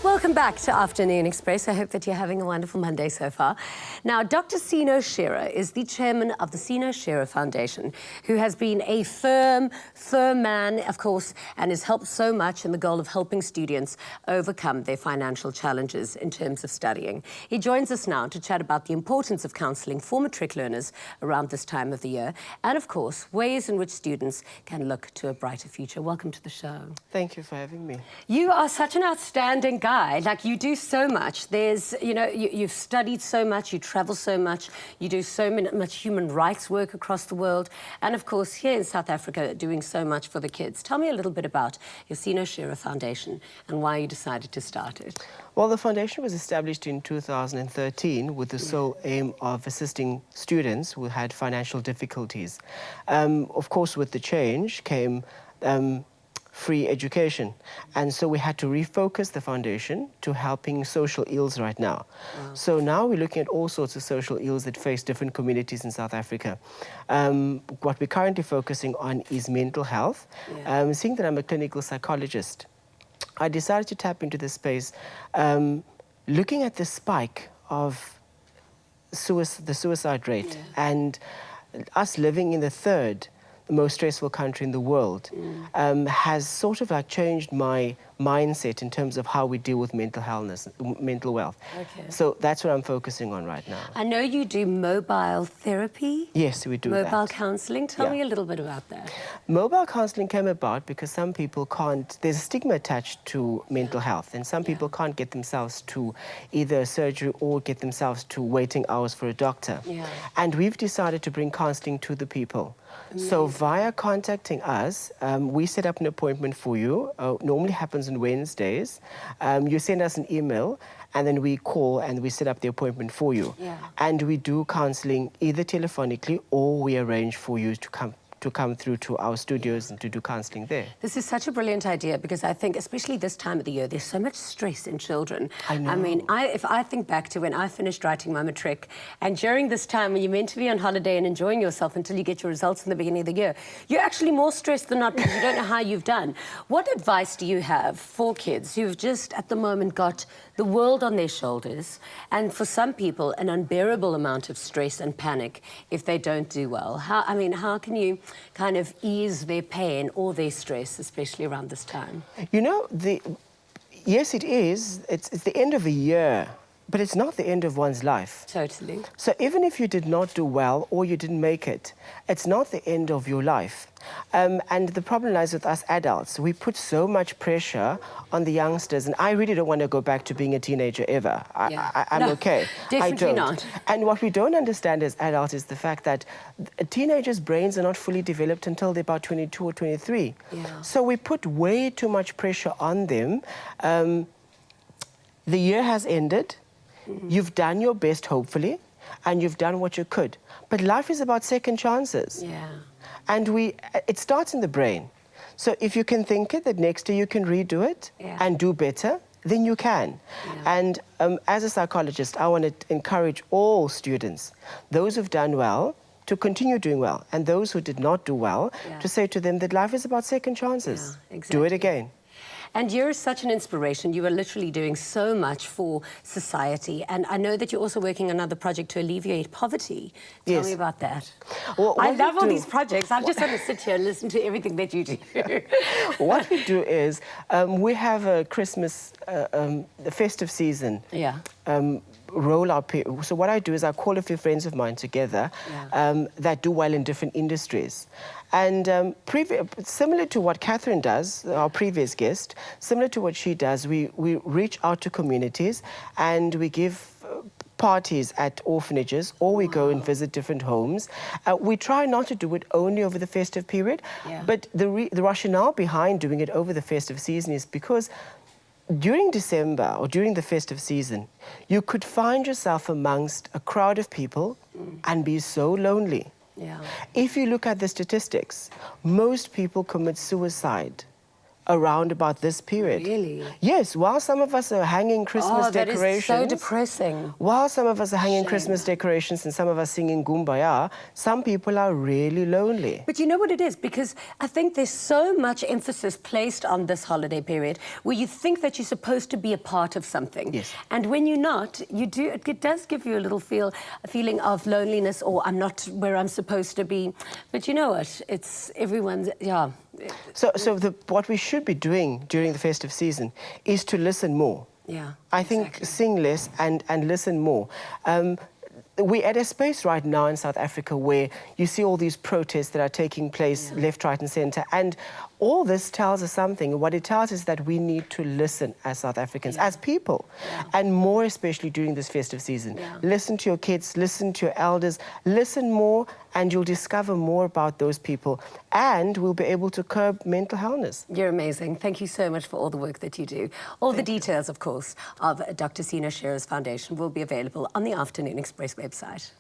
Welcome back to Afternoon Express. I hope that you're having a wonderful Monday so far. Now, Dr. Cino Shearer is the chairman of the Cino Shearer Foundation, who has been a firm man, of course, and has helped so much in the goal of helping students overcome their financial challenges in terms of studying. He joins us now to chat about the importance of counselling for matric learners around this time of the year, and, of course, ways in which students can look to a brighter future. Welcome to the show. Thank you for having me. You are such an outstanding guy. Like, you do so much. There's, you know, you've studied so much, you travel so much, you do so much human rights work across the world, and of course here in South Africa doing so much for the kids. Tell me a little bit about your Cino Shearer Foundation and why you decided to start it. Well, the foundation was established in 2013 with the sole aim of assisting students who had financial difficulties. Of course, with the change came free education. And so we had to refocus the foundation to helping social ills right now. Wow. So now we're looking at all sorts of social ills that face different communities in South Africa. What we're currently focusing on is mental health. Seeing that I'm a clinical psychologist, I decided to tap into this space, looking at the spike of the suicide rate and us living in the third most stressful country in the world, has sort of like changed my mindset in terms of how we deal with mental wealth. Okay. So that's what I'm focusing on right now. I know you do mobile therapy. Yes, we do mobile counselling. Tell me a little bit about that. Mobile counselling came about because some people can't, there's a stigma attached to mental health, and some people can't get themselves to either surgery or get themselves to waiting hours for a doctor. And we've decided to bring counselling to the people. So via contacting us, we set up an appointment for you. Normally happens on Wednesdays. You send us an email, and then we call and we set up the appointment for you. And we do counselling either telephonically, or we arrange for you to come through to our studios and to do counselling there. This is such a brilliant idea, because I think, especially this time of the year, there's so much stress in children. I know. I mean, if I think back to when I finished writing my matric, and during this time when you're meant to be on holiday and enjoying yourself until you get your results in the beginning of the year, you're actually more stressed than not, because you don't know how you've done. What advice do you have for kids who've just at the moment got the world on their shoulders, and for some people an unbearable amount of stress and panic if they don't do well? How can you kind of ease their pain or their stress, especially around this time? You know, yes, it is. It's the end of a year, but it's not the end of one's life. Totally. So even if you did not do well or you didn't make it, it's not the end of your life. And the problem lies with us adults. We put so much pressure on the youngsters, and I really don't want to go back to being a teenager ever. I'm okay. Definitely not. And what we don't understand as adults is the fact that teenagers' brains are not fully developed until they're about 22 or 23. So we put way too much pressure on them. The year has ended. You've done your best, hopefully, and you've done what you could. But life is about second chances. And it starts in the brain. So if you can think it, that next year you can redo it and do better, then you can. And as a psychologist, I want to encourage all students, those who've done well, to continue doing well, and those who did not do well, to say to them that life is about second chances. Do it again. And you're such an inspiration. You are literally doing so much for society. And I know that you're also working on another project to alleviate poverty. Tell me about that. Well, I love all these projects. I just want to sit here and listen to everything that you do. What we do is we have a Christmas, the festive season. Roll out. So what I do is I call a few friends of mine together that do well in different industries. And similar to what Catherine does, our previous guest, similar to what she does, we reach out to communities and we give parties at orphanages, or we go and visit different homes. We try not to do it only over the festive period, but the rationale behind doing it over the festive season is because during December or during the festive season, you could find yourself amongst a crowd of people and be so lonely. If you look at the statistics, most people commit suicide around about this period. Really? Yes, while some of us are hanging Christmas decorations. That is so depressing. While some of us are hanging Shame. Christmas decorations and some of us singing Kumbaya, some people are really lonely. But you know what it is? Because I think there's so much emphasis placed on this holiday period where you think that you're supposed to be a part of something. Yes. And when you're not, it does give you a little feeling of loneliness, or I'm not where I'm supposed to be. But you know what? It's everyone's, yeah. So what we should be doing during the festive season is to listen more. Yeah, I think sing less and listen more. We're at a space right now in South Africa where you see all these protests that are taking place left, right and centre. And all this tells us something. What it tells us is that we need to listen as South Africans, as people, and more especially during this festive season. Listen to your kids, listen to your elders, listen more, and you'll discover more about those people, and we'll be able to curb mental illness. You're amazing. Thank you so much for all the work that you do. All the details, of course, of Dr. Cino Shearer's Foundation will be available on the Afternoon Express website.